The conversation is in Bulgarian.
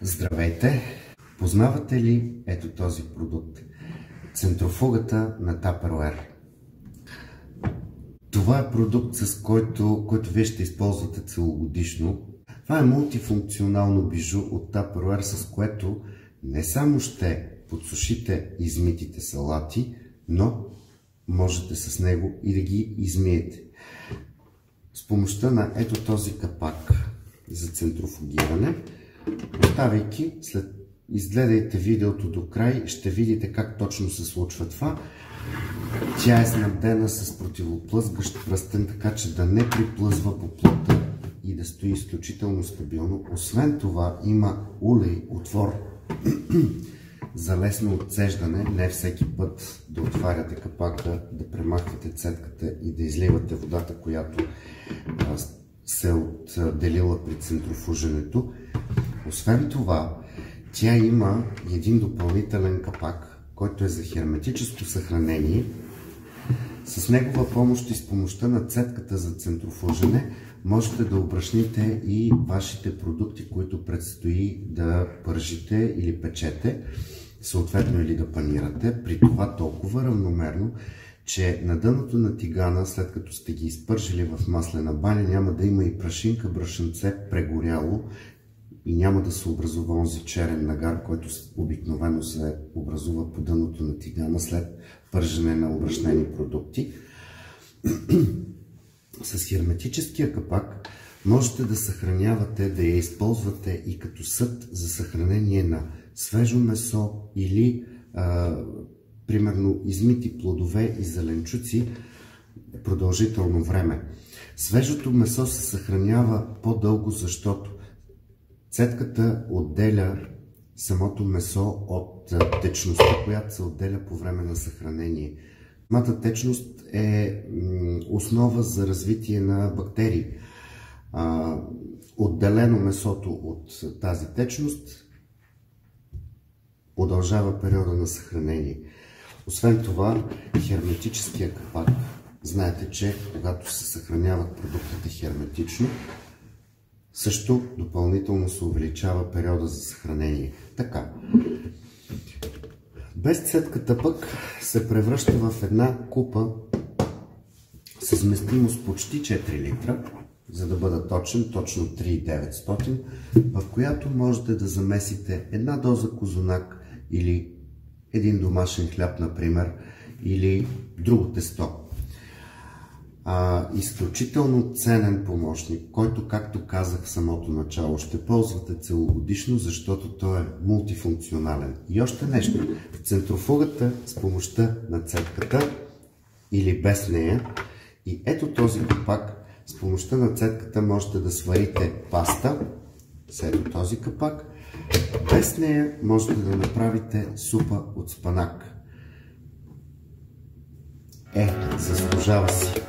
Здравейте! Познавате ли ето този продукт? Центрофугата на Tupperware. Това е продукт, с който вие ще използвате целогодишно. Това е мултифункционално бижу от Tupperware, с което не само ще подсушите измитите салати, но можете с него и да ги измиете. С помощта на ето този капак за центрофугиране, оставяйки, изгледайте видеото до край, ще видите как точно се случва това. Тя е снабдена с противоплъзгащ пръстен, така че да не приплъзва по плътта и да стои изключително стабилно. Освен това има улей, отвор за лесно отцеждане. Не всеки път да отваряте капака, да премахвате цедката и да изливате водата, която се е отделила при центрофуженето. Освен това, тя има един допълнителен капак, който е за херметическо съхранение. С негова помощ и с помощта на цедката за центрофужене можете да обръчните и вашите продукти, които предстои да пържите или печете, съответно или да панирате, при това толкова равномерно, че на дъното на тигана, след като сте ги изпържили в маслена баня, няма да има и прашинка, брашънце прегоряло и няма да се образува онзи черен нагар, който обикновено се образува по дъното на тигана след пържене на обръчнени продукти. С херметическия капак можете да съхранявате, да я използвате и като съд за съхранение на свежо месо или примерно измити плодове и зеленчуци продължително време. Свежото месо се съхранява по-дълго, защото цедката отделя самото месо от течността, която се отделя по време на съхранение. Самата течност е основа за развитие на бактерии. Отделено месото от тази течност удължава периода на съхранение. Освен това, херметическия капак, знаете, че когато се съхраняват продуктите херметично, също допълнително се увеличава периода за съхранение. Така, без цедката пък се превръща в една купа с вместимост почти 4 литра, за да бъда точен, точно 3900, в която можете да замесите една доза козунак или един домашен хляб, например, или друго тесто. Изключително ценен помощник, който, както казах в самото начало, ще ползвате целогодишно, защото той е мултифункционален. И още нещо, в центрофугата с помощта на цедката или без нея, и ето този капак, с помощта на цедката можете да сварите паста с ето този капак, без нея можете да направите супа от спанак. Заслужава си.